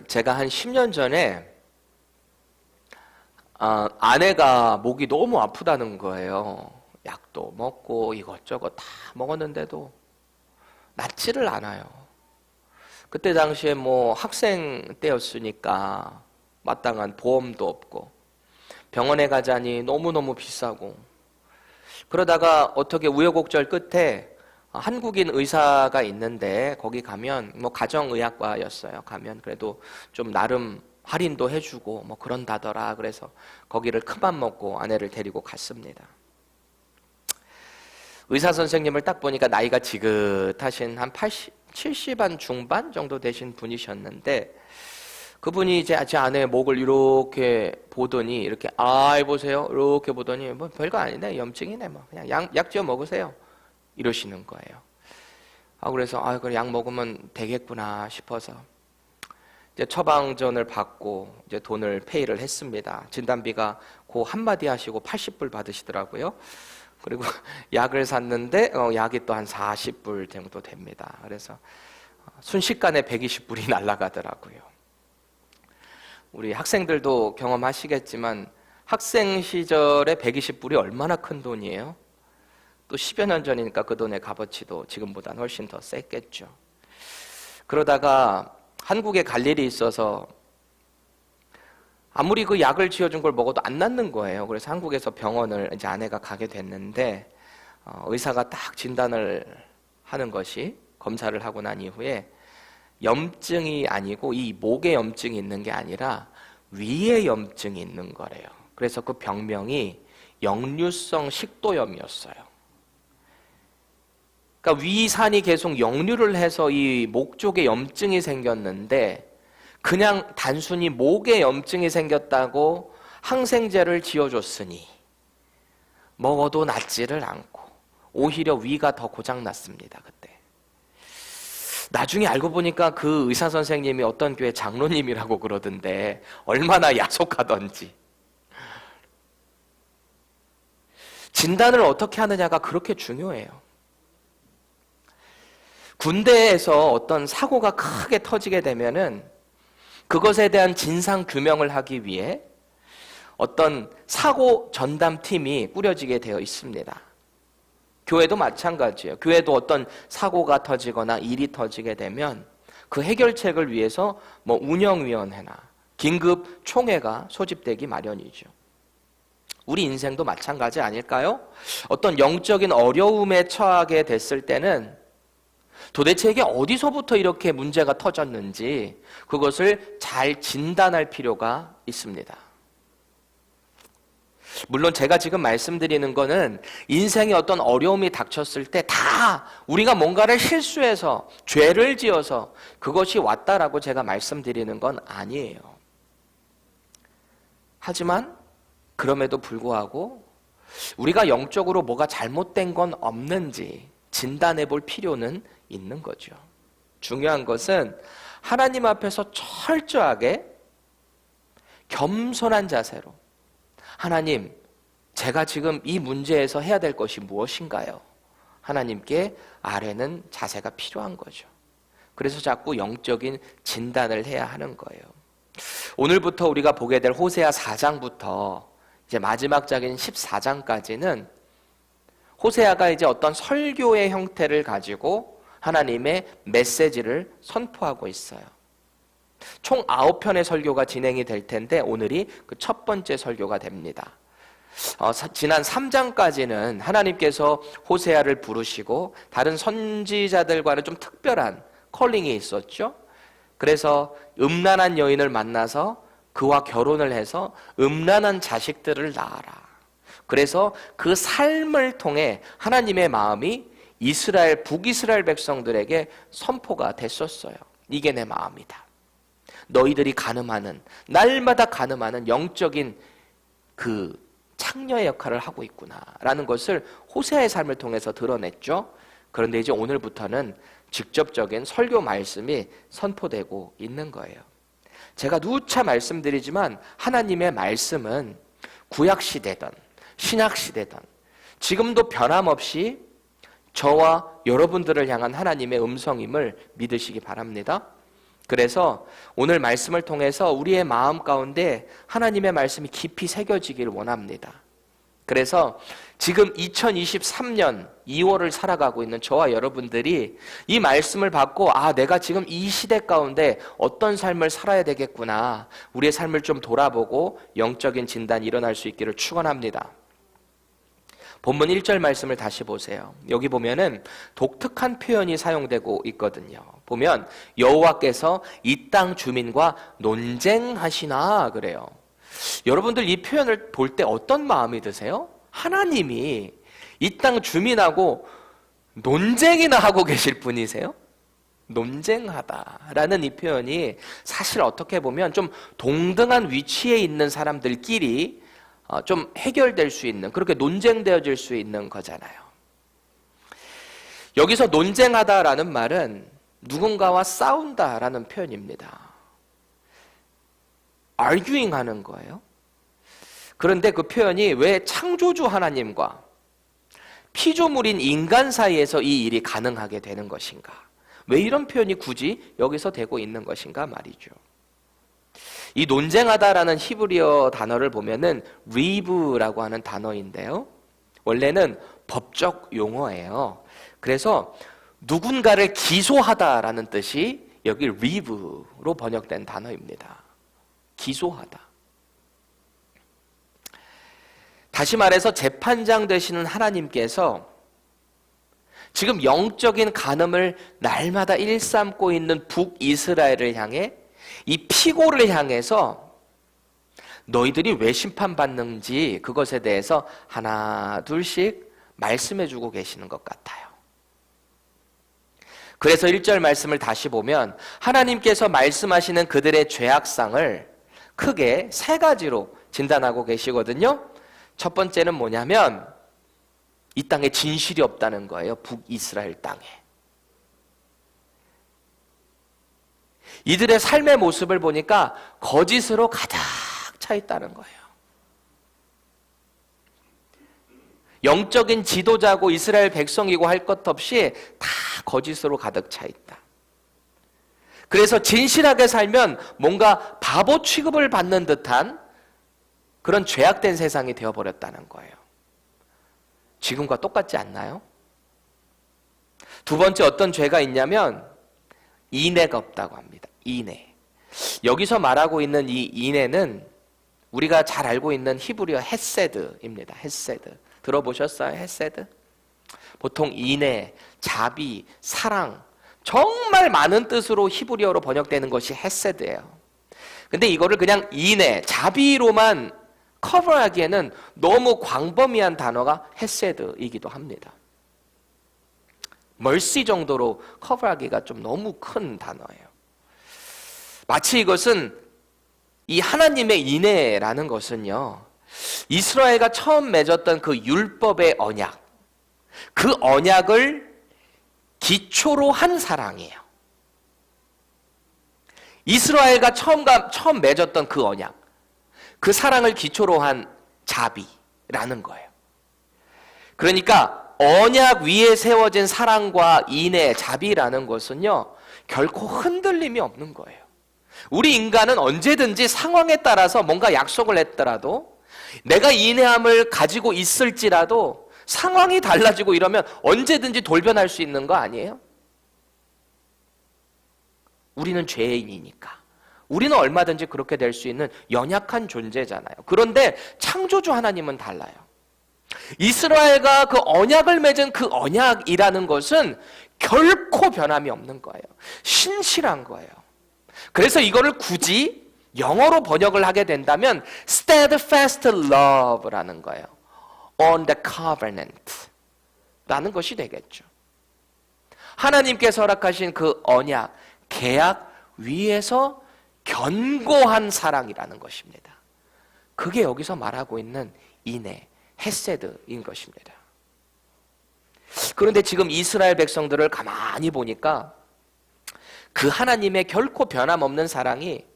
제가 한 10년 전에 아내가 목이 너무 아프다는 거예요. 약도 먹고 이것저것 다 먹었는데도 낫지를 않아요. 그때 당시에 뭐 학생 때였으니까 마땅한 보험도 없고 병원에 가자니 너무너무 비싸고, 그러다가 어떻게 우여곡절 끝에 한국인 의사가 있는데 거기 가면 뭐 가정의학과였어요. 가면 그래도 좀 나름 할인도 해주고 뭐 그런다더라. 그래서 거기를 큰맘 먹고 아내를 데리고 갔습니다. 의사 선생님을 딱 보니까 나이가 지긋하신 한 80, 70한 중반 정도 되신 분이셨는데, 그분이 이제 제 아내의 목을 이렇게 보더니 이렇게 보세요 이렇게 보더니 뭐 별거 아니네, 염증이네, 뭐 그냥 약 지어 먹으세요 이러시는 거예요. 그래서 그래 약 먹으면 되겠구나 싶어서 이제 처방전을 받고 이제 돈을 페이를 했습니다. 진단비가 그 한마디 하시고 80불 받으시더라고요. 그리고 약을 샀는데 약이 또 한 40불 정도 됩니다. 그래서 순식간에 120불이 날아가더라고요. 우리 학생들도 경험하시겠지만 학생 시절에 120불이 얼마나 큰 돈이에요? 또 10여 년 전이니까 그 돈의 값어치도 지금보다는 훨씬 더 셌겠죠. 그러다가 한국에 갈 일이 있어서 아무리 그 약을 지어준 걸 먹어도 안 낫는 거예요. 그래서 한국에서 병원을 이제 아내가 가게 됐는데 의사가 딱 진단을 하는 것이, 검사를 하고 난 이후에 염증이 아니고 이 목에 염증이 있는 게 아니라 위에 염증이 있는 거래요. 그래서 그 병명이 역류성 식도염이었어요. 그러니까 위산이 계속 역류를 해서 이 목 쪽에 염증이 생겼는데, 그냥 단순히 목에 염증이 생겼다고 항생제를 지어줬으니 먹어도 낫지를 않고 오히려 위가 더 고장났습니다. 그때 나중에 알고 보니까 그 의사 선생님이 어떤 교회 장로님이라고 그러던데 얼마나 야속하던지. 진단을 어떻게 하느냐가 그렇게 중요해요. 군대에서 어떤 사고가 크게 터지게 되면은 그것에 대한 진상 규명을 하기 위해 어떤 사고 전담팀이 꾸려지게 되어 있습니다. 교회도 마찬가지예요. 교회도 어떤 사고가 터지거나 일이 터지게 되면 그 해결책을 위해서 뭐 운영위원회나 긴급 총회가 소집되기 마련이죠. 우리 인생도 마찬가지 아닐까요? 어떤 영적인 어려움에 처하게 됐을 때는 도대체 이게 어디서부터 이렇게 문제가 터졌는지 그것을 잘 진단할 필요가 있습니다. 물론 제가 지금 말씀드리는 거는 인생에 어떤 어려움이 닥쳤을 때 다 우리가 뭔가를 실수해서 죄를 지어서 그것이 왔다라고 제가 말씀드리는 건 아니에요. 하지만 그럼에도 불구하고 우리가 영적으로 뭐가 잘못된 건 없는지 진단해 볼 필요는 있는 거죠. 중요한 것은 하나님 앞에서 철저하게 겸손한 자세로, 하나님, 제가 지금 이 문제에서 해야 될 것이 무엇인가요? 하나님께 아뢰는 자세가 필요한 거죠. 그래서 자꾸 영적인 진단을 해야 하는 거예요. 오늘부터 우리가 보게 될 호세아 4장부터 이제 마지막 장인 14장까지는 호세아가 이제 어떤 설교의 형태를 가지고 하나님의 메시지를 선포하고 있어요. 총 9편의 설교가 진행이 될 텐데 오늘이 그 첫 번째 설교가 됩니다. 지난 3장까지는 하나님께서 호세아를 부르시고 다른 선지자들과는 좀 특별한 컬링이 있었죠. 그래서 음란한 여인을 만나서 그와 결혼을 해서 음란한 자식들을 낳아라. 그래서 그 삶을 통해 하나님의 마음이 이스라엘, 북이스라엘 백성들에게 선포가 됐었어요. 이게 내 마음이다. 너희들이 가늠하는, 날마다 가늠하는 영적인 그 창녀의 역할을 하고 있구나 라는 것을 호세아의 삶을 통해서 드러냈죠. 그런데 이제 오늘부터는 직접적인 설교 말씀이 선포되고 있는 거예요. 제가 누차 말씀드리지만 하나님의 말씀은 구약시대든 신약시대든 지금도 변함없이 저와 여러분들을 향한 하나님의 음성임을 믿으시기 바랍니다. 그래서 오늘 말씀을 통해서 우리의 마음 가운데 하나님의 말씀이 깊이 새겨지기를 원합니다. 그래서 지금 2023년 2월을 살아가고 있는 저와 여러분들이 이 말씀을 받고 내가 지금 이 시대 가운데 어떤 삶을 살아야 되겠구나, 우리의 삶을 좀 돌아보고 영적인 진단이 일어날 수 있기를 축원합니다. 본문 1절 말씀을 다시 보세요. 여기 보면은 독특한 표현이 사용되고 있거든요. 보면 여호와께서 이 땅 주민과 논쟁하시나 그래요. 여러분들 이 표현을 볼 때 어떤 마음이 드세요? 하나님이 이 땅 주민하고 논쟁이나 하고 계실 분이세요? 논쟁하다라는 이 표현이 사실 어떻게 보면 좀 동등한 위치에 있는 사람들끼리 좀 해결될 수 있는, 그렇게 논쟁되어질 수 있는 거잖아요. 여기서 논쟁하다라는 말은 누군가와 싸운다라는 표현입니다. arguing 하는 거예요. 그런데 그 표현이 왜 창조주 하나님과 피조물인 인간 사이에서 이 일이 가능하게 되는 것인가? 왜 이런 표현이 굳이 여기서 되고 있는 것인가 말이죠. 이 논쟁하다라는 히브리어 단어를 보면은 리브라고 하는 단어인데요. 원래는 법적 용어예요. 그래서 누군가를 기소하다라는 뜻이 여기 리브로 번역된 단어입니다. 기소하다. 다시 말해서 재판장 되시는 하나님께서 지금 영적인 간음을 날마다 일삼고 있는 북이스라엘을 향해, 이 피고를 향해서 너희들이 왜 심판받는지 그것에 대해서 하나 둘씩 말씀해주고 계시는 것 같아요. 그래서 1절 말씀을 다시 보면 하나님께서 말씀하시는 그들의 죄악상을 크게 세 가지로 진단하고 계시거든요. 첫 번째는 뭐냐면 이 땅에 진실이 없다는 거예요. 북이스라엘 땅에. 이들의 삶의 모습을 보니까 거짓으로 가득 차 있다는 거예요. 영적인 지도자고 이스라엘 백성이고 할 것 없이 다 거짓으로 가득 차 있다. 그래서 진실하게 살면 뭔가 바보 취급을 받는 듯한 그런 죄악된 세상이 되어버렸다는 거예요. 지금과 똑같지 않나요? 두 번째 어떤 죄가 있냐면 인애가 없다고 합니다. 인애. 여기서 말하고 있는 이 인애는 우리가 잘 알고 있는 히브리어 헤세드입니다. 헤세드. 들어보셨어요? 헤세드? 보통 인애, 자비, 사랑, 정말 많은 뜻으로 히브리어로 번역되는 것이 헤세드예요. 근데 이거를 그냥 인애, 자비로만 커버하기에는 너무 광범위한 단어가 헤세드이기도 합니다. 멀시 정도로 커버하기가 좀 너무 큰 단어예요. 마치 이것은 이 하나님의 인애라는 것은요, 이스라엘과 처음 맺었던 그 율법의 언약, 그 언약을 기초로 한 사랑이에요. 이스라엘과 처음 맺었던 그 언약, 그 사랑을 기초로 한 자비라는 거예요. 그러니까 언약 위에 세워진 사랑과 인애, 자비라는 것은요, 결코 흔들림이 없는 거예요. 우리 인간은 언제든지 상황에 따라서 뭔가 약속을 했더라도, 내가 인내함을 가지고 있을지라도 상황이 달라지고 이러면 언제든지 돌변할 수 있는 거 아니에요? 우리는 죄인이니까. 우리는 얼마든지 그렇게 될 수 있는 연약한 존재잖아요. 그런데 창조주 하나님은 달라요. 이스라엘과 그 언약을 맺은 그 언약이라는 것은 결코 변함이 없는 거예요. 신실한 거예요. 그래서 이거를 굳이 영어로 번역을 하게 된다면 steadfast love라는 거예요. on the covenant 라는 것이 되겠죠. 하나님께서 허락하신 그 언약, 계약 위에서 견고한 사랑이라는 것입니다. 그게 여기서 말하고 있는 인애, 헤세드인 것입니다. 그런데 지금 이스라엘 백성들을 가만히 보니까 그 하나님의 결코 변함없는 사랑이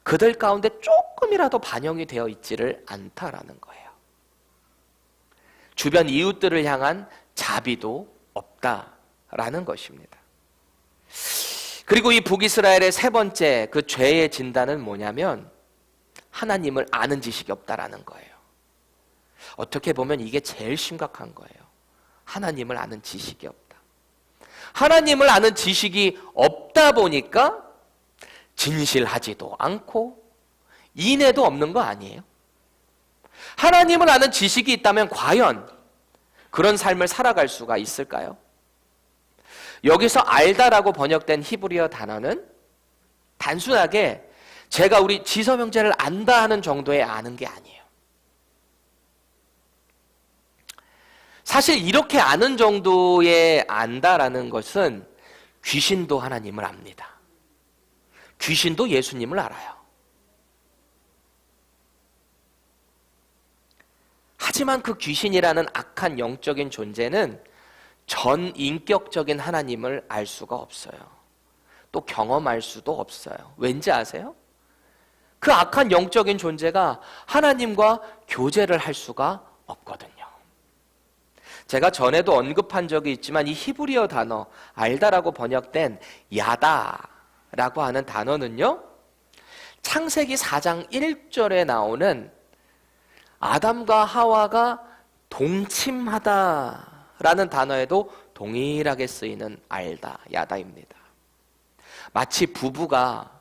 그들 가운데 조금이라도 반영이 되어 있지를 않다라는 거예요. 주변 이웃들을 향한 자비도 없다라는 것입니다. 그리고 이 북이스라엘의 세 번째 그 죄의 진단은 뭐냐면 하나님을 아는 지식이 없다라는 거예요. 어떻게 보면 이게 제일 심각한 거예요. 하나님을 아는 지식이 없다. 하나님을 아는 지식이 없다 보니까 진실하지도 않고 인애도 없는 거 아니에요? 하나님을 아는 지식이 있다면 과연 그런 삶을 살아갈 수가 있을까요? 여기서 알다라고 번역된 히브리어 단어는 단순하게 제가 우리 지성 형제를 안다 하는 정도의 아는 게 아니에요. 사실 이렇게 아는 정도의 안다라는 것은 귀신도 하나님을 압니다. 귀신도 예수님을 알아요. 하지만 그 귀신이라는 악한 영적인 존재는 전 인격적인 하나님을 알 수가 없어요. 또 경험할 수도 없어요. 왠지 아세요? 그 악한 영적인 존재가 하나님과 교제를 할 수가 없거든요. 제가 전에도 언급한 적이 있지만 이 히브리어 단어 알다라고 번역된 야다라고 하는 단어는요, 창세기 4장 1절에 나오는 아담과 하와가 동침하다라는 단어에도 동일하게 쓰이는 알다, 야다입니다. 마치 부부가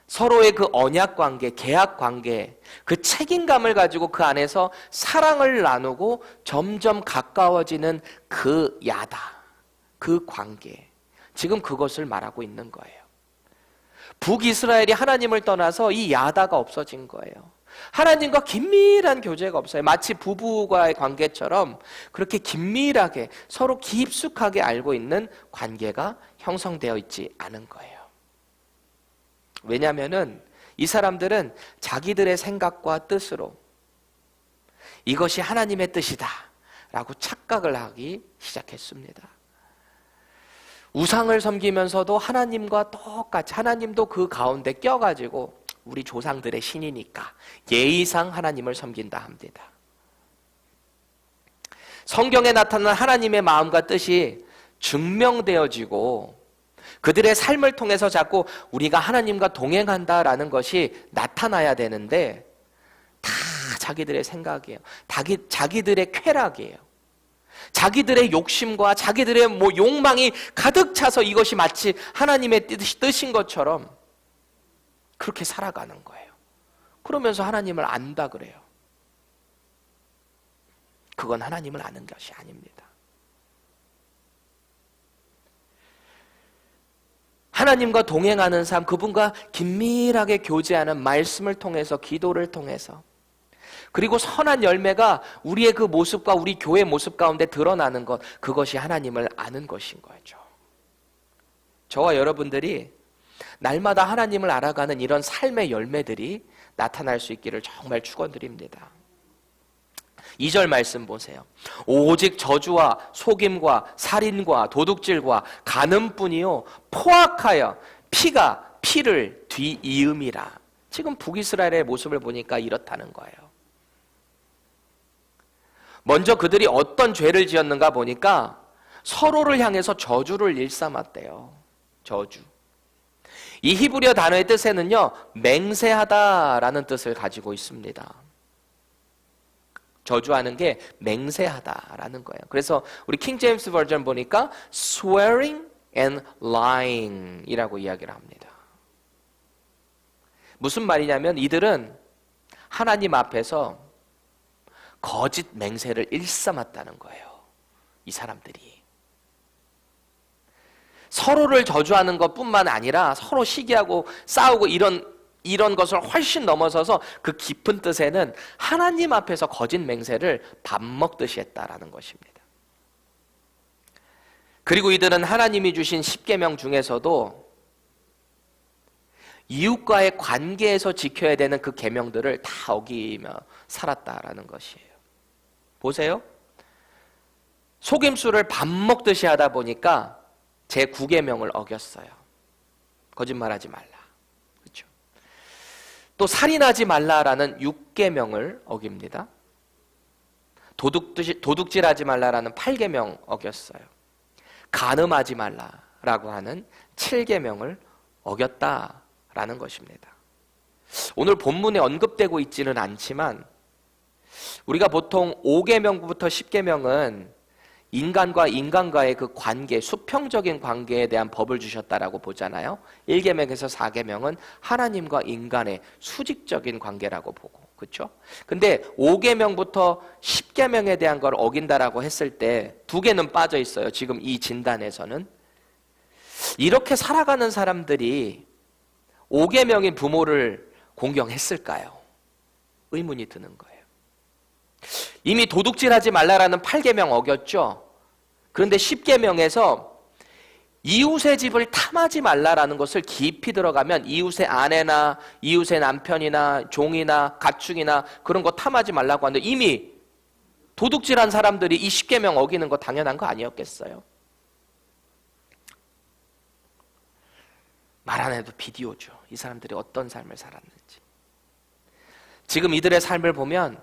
서로의 그 언약 관계, 계약 관계, 그 책임감을 가지고 그 안에서 사랑을 나누고 점점 가까워지는 그 야다, 그 관계, 지금 그것을 말하고 있는 거예요. 북이스라엘이 하나님을 떠나서 이 야다가 없어진 거예요. 하나님과 긴밀한 교제가 없어요. 마치 부부와의 관계처럼 그렇게 긴밀하게 서로 깊숙하게 알고 있는 관계가 형성되어 있지 않은 거예요. 왜냐하면 이 사람들은 자기들의 생각과 뜻으로 이것이 하나님의 뜻이다 라고 착각을 하기 시작했습니다. 우상을 섬기면서도 하나님과 똑같이, 하나님도 그 가운데 껴가지고 우리 조상들의 신이니까 예의상 하나님을 섬긴다 합니다. 성경에 나타난 하나님의 마음과 뜻이 증명되어지고 그들의 삶을 통해서 자꾸 우리가 하나님과 동행한다라는 것이 나타나야 되는데 다 자기들의 생각이에요. 자기들의 쾌락이에요. 자기들의 욕심과 자기들의 욕망이 가득 차서 이것이 마치 하나님의 뜻인 것처럼 그렇게 살아가는 거예요. 그러면서 하나님을 안다 그래요. 그건 하나님을 아는 것이 아닙니다. 하나님과 동행하는 삶, 그분과 긴밀하게 교제하는 말씀을 통해서, 기도를 통해서, 그리고 선한 열매가 우리의 그 모습과 우리 교회 모습 가운데 드러나는 것, 그것이 하나님을 아는 것인 거죠. 저와 여러분들이 날마다 하나님을 알아가는 이런 삶의 열매들이 나타날 수 있기를 정말 축원드립니다. 2절 말씀 보세요. 오직 저주와 속임과 살인과 도둑질과 간음뿐이요 포악하여 피가 피를 뒤이음이라. 지금 북이스라엘의 모습을 보니까 이렇다는 거예요. 먼저 그들이 어떤 죄를 지었는가 보니까 서로를 향해서 저주를 일삼았대요. 저주. 이 히브리어 단어의 뜻에는요, 맹세하다라는 뜻을 가지고 있습니다. 저주하는 게 맹세하다라는 거예요. 그래서 우리 킹 제임스 버전 보니까 swearing and lying 이라고 이야기를 합니다. 무슨 말이냐면 이들은 하나님 앞에서 거짓 맹세를 일삼았다는 거예요. 이 사람들이. 서로를 저주하는 것뿐만 아니라 서로 시기하고 싸우고 이런 것을 훨씬 넘어서서 그 깊은 뜻에는 하나님 앞에서 거짓 맹세를 밥 먹듯이 했다라는 것입니다. 그리고 이들은 하나님이 주신 10계명 중에서도 이웃과의 관계에서 지켜야 되는 그 계명들을 다 어기며 살았다라는 것이에요. 보세요. 속임수를 밥 먹듯이 하다 보니까 제 9계명을 어겼어요. 거짓말하지 말라. 그렇죠? 또 살인하지 말라라는 6계명을 어깁니다. 도둑질하지 말라라는 8계명 어겼어요. 간음하지 말라 라고 하는 7계명을 어겼다라는 것입니다. 오늘 본문에 언급되고 있지는 않지만 우리가 보통 5계명부터 10계명은 인간과 인간과의 그 관계, 수평적인 관계에 대한 법을 주셨다라고 보잖아요. 1계명에서 4계명은 하나님과 인간의 수직적인 관계라고 보고, 그렇죠? 근데 5계명부터 10계명에 대한 걸 어긴다라고 했을 때 두 개는 빠져 있어요. 지금 이 진단에서는. 이렇게 살아가는 사람들이 5계명인 부모를 공경했을까요? 의문이 드는 거예요. 이미 도둑질하지 말라라는 8계명 어겼죠. 그런데 10계명에서 이웃의 집을 탐하지 말라라는 것을 깊이 들어가면 이웃의 아내나 이웃의 남편이나 종이나 가축이나 그런 거 탐하지 말라고 하는데 이미 도둑질한 사람들이 이 10계명 어기는 거 당연한 거 아니었겠어요? 말 안 해도 비디오죠. 이 사람들이 어떤 삶을 살았는지. 지금 이들의 삶을 보면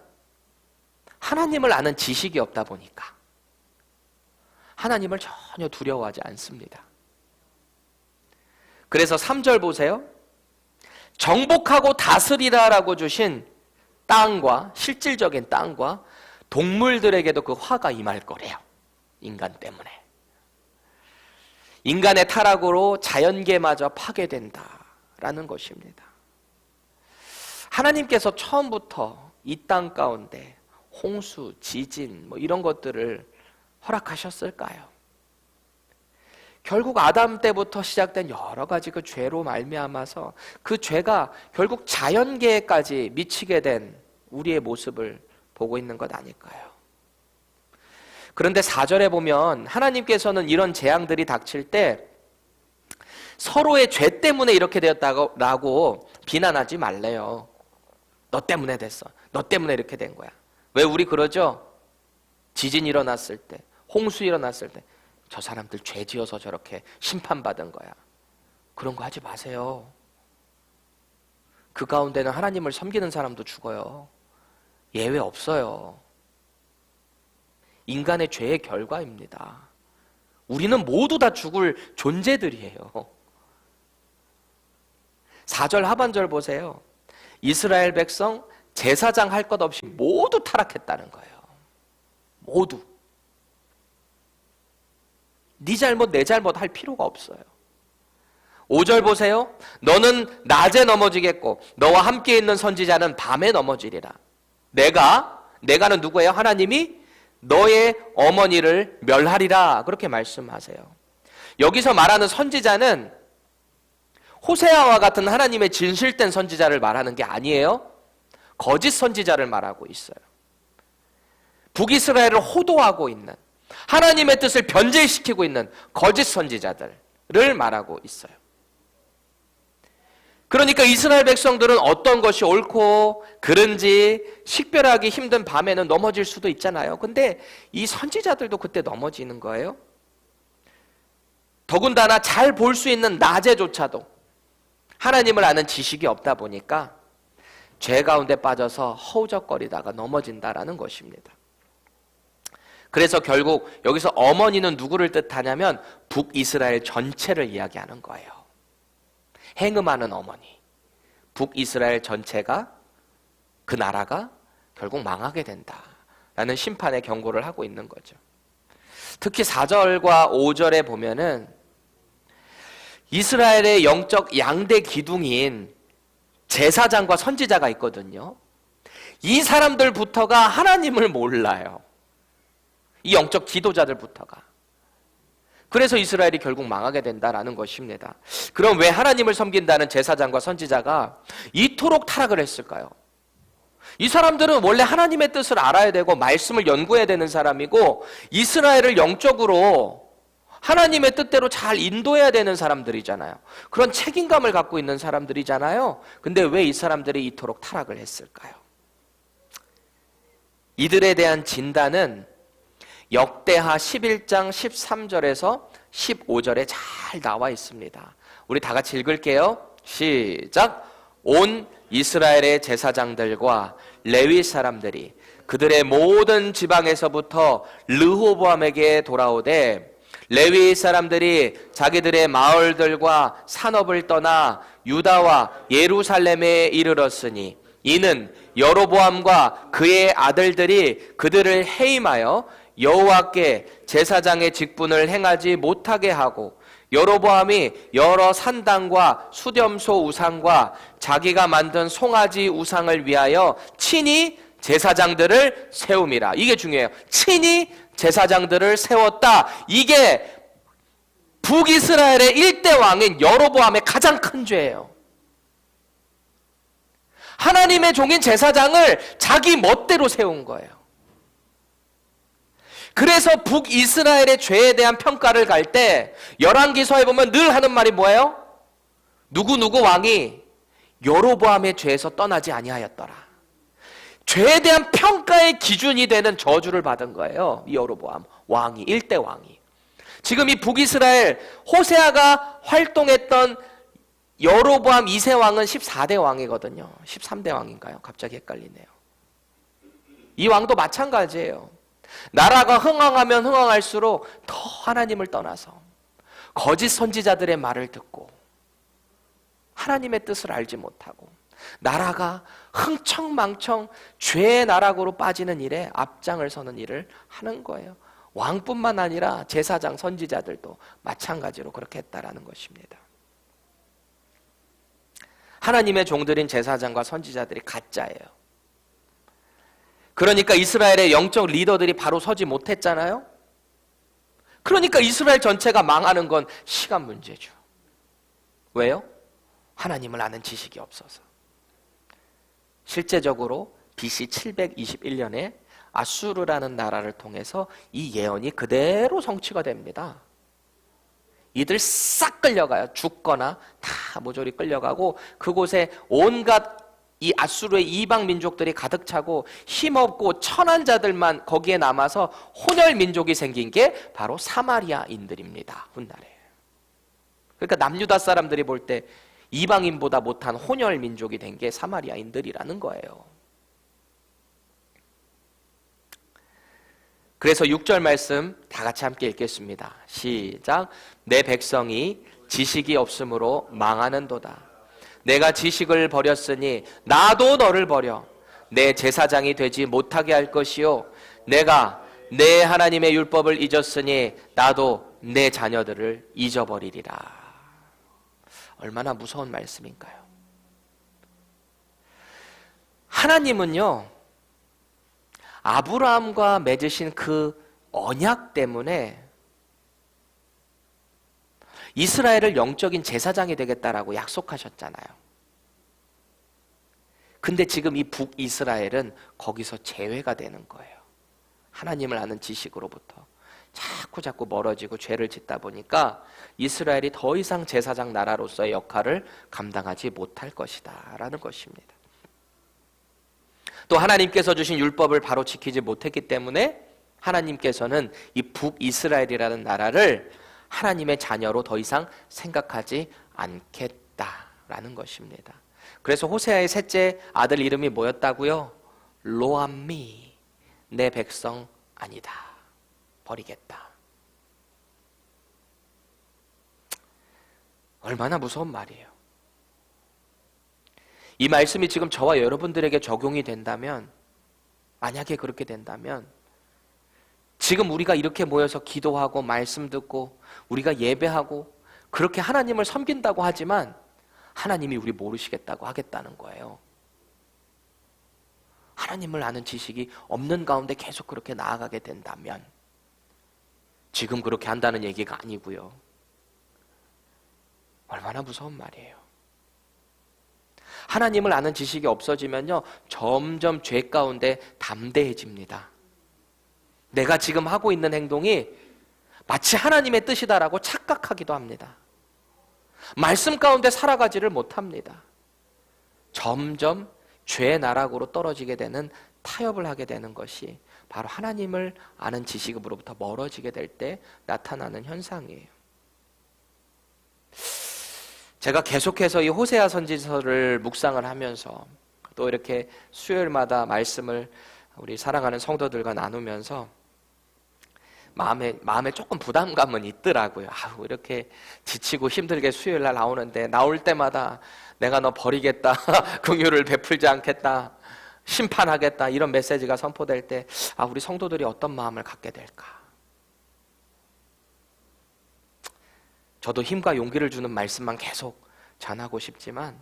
하나님을 아는 지식이 없다 보니까 하나님을 전혀 두려워하지 않습니다. 그래서 3절 보세요. 정복하고 다스리라라고 주신 땅과 실질적인 땅과 동물들에게도 그 화가 임할 거래요. 인간 때문에. 인간의 타락으로 자연계마저 파괴된다라는 것입니다. 하나님께서 처음부터 이 땅 가운데 홍수, 지진 이런 것들을 허락하셨을까요? 결국 아담 때부터 시작된 여러 가지 그 죄로 말미암아서 그 죄가 결국 자연계에까지 미치게 된 우리의 모습을 보고 있는 것 아닐까요? 그런데 4절에 보면 하나님께서는 이런 재앙들이 닥칠 때 서로의 죄 때문에 이렇게 되었다고 비난하지 말래요. 너 때문에 됐어. 너 때문에 이렇게 된 거야. 왜 우리 그러죠? 지진 일어났을 때, 홍수 일어났을 때 저 사람들 죄 지어서 저렇게 심판받은 거야. 그런 거 하지 마세요. 그 가운데는 하나님을 섬기는 사람도 죽어요. 예외 없어요. 인간의 죄의 결과입니다. 우리는 모두 다 죽을 존재들이에요. 4절 하반절 보세요. 이스라엘 백성 제사장 할 것 없이 모두 타락했다는 거예요. 모두. 네 잘못 내 잘못 할 필요가 없어요. 5절 보세요. 너는 낮에 넘어지겠고 너와 함께 있는 선지자는 밤에 넘어지리라. 내가는 누구예요? 하나님이 너의 어머니를 멸하리라. 그렇게 말씀하세요. 여기서 말하는 선지자는 호세아와 같은 하나님의 진실된 선지자를 말하는 게 아니에요. 거짓 선지자를 말하고 있어요. 북이스라엘을 호도하고 있는, 하나님의 뜻을 변질시키고 있는 거짓 선지자들을 말하고 있어요. 그러니까 이스라엘 백성들은 어떤 것이 옳고 그른지 식별하기 힘든 밤에는 넘어질 수도 있잖아요. 근데 이 선지자들도 그때 넘어지는 거예요. 더군다나 잘 볼 수 있는 낮에조차도 하나님을 아는 지식이 없다 보니까 죄 가운데 빠져서 허우적거리다가 넘어진다라는 것입니다. 그래서 결국 여기서 어머니는 누구를 뜻하냐면 북이스라엘 전체를 이야기하는 거예요. 행음하는 어머니. 북이스라엘 전체가, 그 나라가 결국 망하게 된다라는 심판의 경고를 하고 있는 거죠. 특히 4절과 5절에 보면은 이스라엘의 영적 양대 기둥인 제사장과 선지자가 있거든요. 이 사람들부터가 하나님을 몰라요. 이 영적 지도자들부터가. 그래서 이스라엘이 결국 망하게 된다라는 것입니다. 그럼 왜 하나님을 섬긴다는 제사장과 선지자가 이토록 타락을 했을까요? 이 사람들은 원래 하나님의 뜻을 알아야 되고 말씀을 연구해야 되는 사람이고 이스라엘을 영적으로 하나님의 뜻대로 잘 인도해야 되는 사람들이잖아요. 그런 책임감을 갖고 있는 사람들이잖아요. 근데 왜 이 사람들이 이토록 타락을 했을까요? 이들에 대한 진단은 역대하 11장 13절에서 15절에 잘 나와 있습니다. 우리 다 같이 읽을게요. 시작. 온 이스라엘의 제사장들과 레위 사람들이 그들의 모든 지방에서부터 르호보암에게 돌아오되 레위 사람들이 자기들의 마을들과 산업을 떠나 유다와 예루살렘에 이르렀으니 이는 여로보암과 그의 아들들이 그들을 해임하여 여호와께 제사장의 직분을 행하지 못하게 하고 여로보암이 여러 산당과 수렴소 우상과 자기가 만든 송아지 우상을 위하여 친히 제사장들을 세움이라. 이게 중요해요. 친히 제사장들을 세웠다. 이게 북이스라엘의 1대 왕인 여로보암의 가장 큰 죄예요. 하나님의 종인 제사장을 자기 멋대로 세운 거예요. 그래서 북이스라엘의 죄에 대한 평가를 갈 때 열왕기서에 보면 늘 하는 말이 뭐예요? 누구누구 왕이 여로보암의 죄에서 떠나지 아니하였더라. 죄에 대한 평가의 기준이 되는 저주를 받은 거예요. 이 여로보암 왕이, 1대 왕이. 지금 이 북이스라엘 호세아가 활동했던 여로보암 2세 왕은 14대 왕이거든요. 13대 왕인가요? 갑자기 헷갈리네요. 이 왕도 마찬가지예요. 나라가 흥왕하면 흥왕할수록 더 하나님을 떠나서 거짓 선지자들의 말을 듣고 하나님의 뜻을 알지 못하고 나라가 흥청망청 죄의 나락으로 빠지는 일에 앞장을 서는 일을 하는 거예요. 왕뿐만 아니라 제사장 선지자들도 마찬가지로 그렇게 했다라는 것입니다. 하나님의 종들인 제사장과 선지자들이 가짜예요. 그러니까 이스라엘의 영적 리더들이 바로 서지 못했잖아요. 그러니까 이스라엘 전체가 망하는 건 시간 문제죠. 왜요? 하나님을 아는 지식이 없어서. 실제적으로 BC 721년에 아수르라는 나라를 통해서 이 예언이 그대로 성취가 됩니다. 이들 싹 끌려가요. 죽거나 다 모조리 끌려가고 그곳에 온갖 이 아수르의 이방 민족들이 가득 차고 힘없고 천한 자들만 거기에 남아서 혼혈 민족이 생긴 게 바로 사마리아인들입니다. 훗날에. 그러니까 남유다 사람들이 볼 때 이방인보다 못한 혼혈 민족이 된 게 사마리아인들이라는 거예요. 그래서 6절 말씀 다 같이 함께 읽겠습니다. 시작. 내 백성이 지식이 없으므로 망하는도다. 내가 지식을 버렸으니 나도 너를 버려 내 제사장이 되지 못하게 할 것이요 내가 내 하나님의 율법을 잊었으니 나도 내 자녀들을 잊어버리리라. 얼마나 무서운 말씀인가요? 하나님은요 아브라함과 맺으신 그 언약 때문에 이스라엘을 영적인 제사장이 되겠다라고 약속하셨잖아요. 근데 지금 이 북이스라엘은 거기서 제외가 되는 거예요. 하나님을 아는 지식으로부터 자꾸 멀어지고 죄를 짓다 보니까 이스라엘이 더 이상 제사장 나라로서의 역할을 감당하지 못할 것이다 라는 것입니다. 또 하나님께서 주신 율법을 바로 지키지 못했기 때문에 하나님께서는 이 북이스라엘이라는 나라를 하나님의 자녀로 더 이상 생각하지 않겠다라는 것입니다. 그래서 호세아의 셋째 아들 이름이 뭐였다고요? 로암미, 내 백성 아니다. 버리겠다. 얼마나 무서운 말이에요. 이 말씀이 지금 저와 여러분들에게 적용이 된다면, 만약에 그렇게 된다면 지금 우리가 이렇게 모여서 기도하고 말씀 듣고 우리가 예배하고 그렇게 하나님을 섬긴다고 하지만 하나님이 우리 모르시겠다고 하겠다는 거예요. 하나님을 아는 지식이 없는 가운데 계속 그렇게 나아가게 된다면, 지금 그렇게 한다는 얘기가 아니고요. 얼마나 무서운 말이에요. 하나님을 아는 지식이 없어지면요 점점 죄 가운데 담대해집니다. 내가 지금 하고 있는 행동이 마치 하나님의 뜻이다라고 착각하기도 합니다. 말씀 가운데 살아가지를 못합니다. 점점 죄의 나락으로 떨어지게 되는, 타협을 하게 되는 것이 바로 하나님을 아는 지식으로부터 멀어지게 될 때 나타나는 현상이에요. 제가 계속해서 이 호세아 선지서를 묵상을 하면서 또 이렇게 수요일마다 말씀을 우리 사랑하는 성도들과 나누면서 마음에 조금 부담감은 있더라고요. 이렇게 지치고 힘들게 수요일 날 나오는데 나올 때마다 내가 너 버리겠다, 긍휼을 베풀지 않겠다, 심판하겠다 이런 메시지가 선포될 때 우리 성도들이 어떤 마음을 갖게 될까? 저도 힘과 용기를 주는 말씀만 계속 전하고 싶지만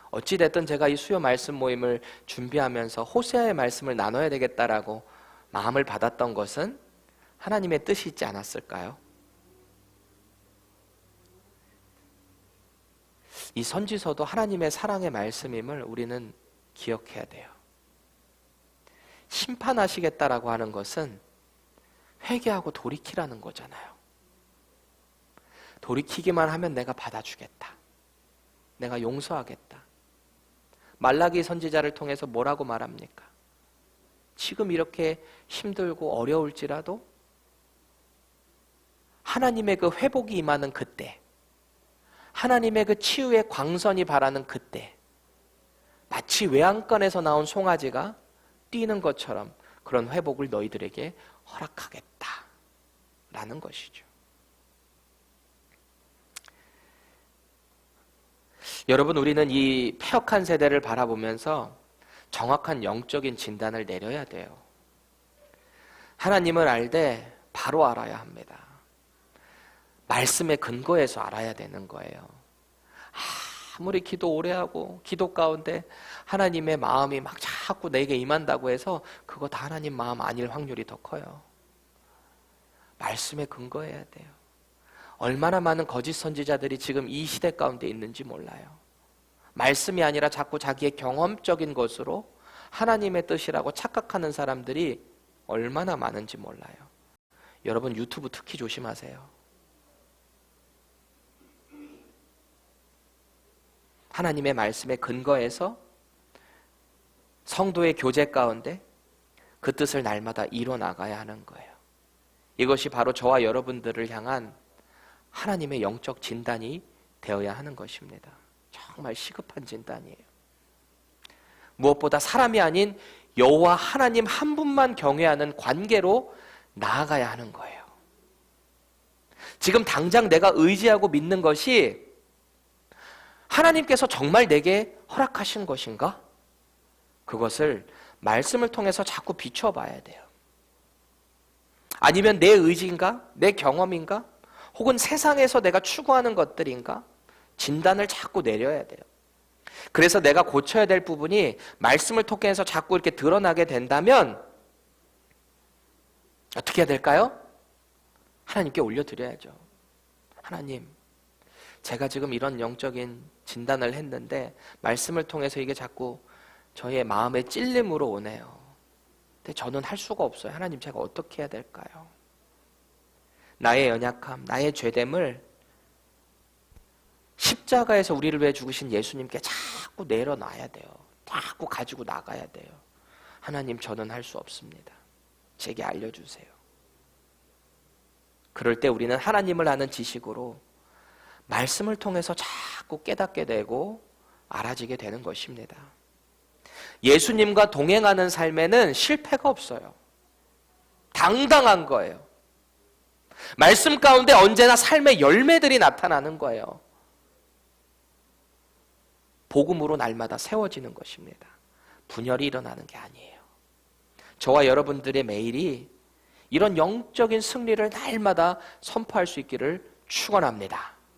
어찌됐든 제가 이 수요 말씀 모임을 준비하면서 호세아의 말씀을 나눠야 되겠다라고 마음을 받았던 것은 하나님의 뜻이 있지 않았을까요? 이 선지서도 하나님의 사랑의 말씀임을 우리는 기억해야 돼요. 심판하시겠다라고 하는 것은 회개하고 돌이키라는 거잖아요. 돌이키기만 하면 내가 받아주겠다. 내가 용서하겠다. 말라기 선지자를 통해서 뭐라고 말합니까? 지금 이렇게 힘들고 어려울지라도 하나님의 그 회복이 임하는 그때, 하나님의 그 치유의 광선이 바라는 그때, 마치 외양간에서 나온 송아지가 뛰는 것처럼 그런 회복을 너희들에게 허락하겠다라는 것이죠. 여러분, 우리는 이 패역한 세대를 바라보면서 정확한 영적인 진단을 내려야 돼요. 하나님을 알되 바로 알아야 합니다. 말씀의 근거에서 알아야 되는 거예요. 아무리 기도 오래 하고 기도 가운데 하나님의 마음이 막 자꾸 내게 임한다고 해서 그거 다 하나님 마음 아닐 확률이 더 커요. 말씀에 근거해야 돼요. 얼마나 많은 거짓 선지자들이 지금 이 시대 가운데 있는지 몰라요. 말씀이 아니라 자꾸 자기의 경험적인 것으로 하나님의 뜻이라고 착각하는 사람들이 얼마나 많은지 몰라요. 여러분, 유튜브 특히 조심하세요. 하나님의 말씀에 근거해서 성도의 교제 가운데 그 뜻을 날마다 이뤄나가야 하는 거예요. 이것이 바로 저와 여러분들을 향한 하나님의 영적 진단이 되어야 하는 것입니다. 정말 시급한 진단이에요. 무엇보다 사람이 아닌 여호와 하나님 한 분만 경외하는 관계로 나아가야 하는 거예요. 지금 당장 내가 의지하고 믿는 것이 하나님께서 정말 내게 허락하신 것인가? 그것을 말씀을 통해서 자꾸 비춰봐야 돼요. 아니면 내 의지인가? 내 경험인가? 혹은 세상에서 내가 추구하는 것들인가? 진단을 자꾸 내려야 돼요. 그래서 내가 고쳐야 될 부분이 말씀을 통해서 자꾸 이렇게 드러나게 된다면 어떻게 해야 될까요? 하나님께 올려드려야죠. 하나님, 제가 지금 이런 영적인 진단을 했는데 말씀을 통해서 이게 자꾸 저의 마음의 찔림으로 오네요. 근데 저는 할 수가 없어요. 하나님, 제가 어떻게 해야 될까요? 나의 연약함, 나의 죄됨을 십자가에서 우리를 위해 죽으신 예수님께 자꾸 내려놔야 돼요. 자꾸 가지고 나가야 돼요. 하나님, 저는 할 수 없습니다. 제게 알려주세요. 그럴 때 우리는 하나님을 아는 지식으로 말씀을 통해서 자꾸 깨닫게 되고 알아지게 되는 것입니다. 예수님과 동행하는 삶에는 실패가 없어요. 당당한 거예요. 말씀 가운데 언제나 삶의 열매들이 나타나는 거예요. 복음으로 날마다 세워지는 것입니다. 분열이 일어나는 게 아니에요. 저와 여러분들의 매일이 이런 영적인 승리를 날마다 선포할 수 있기를 축원합니다.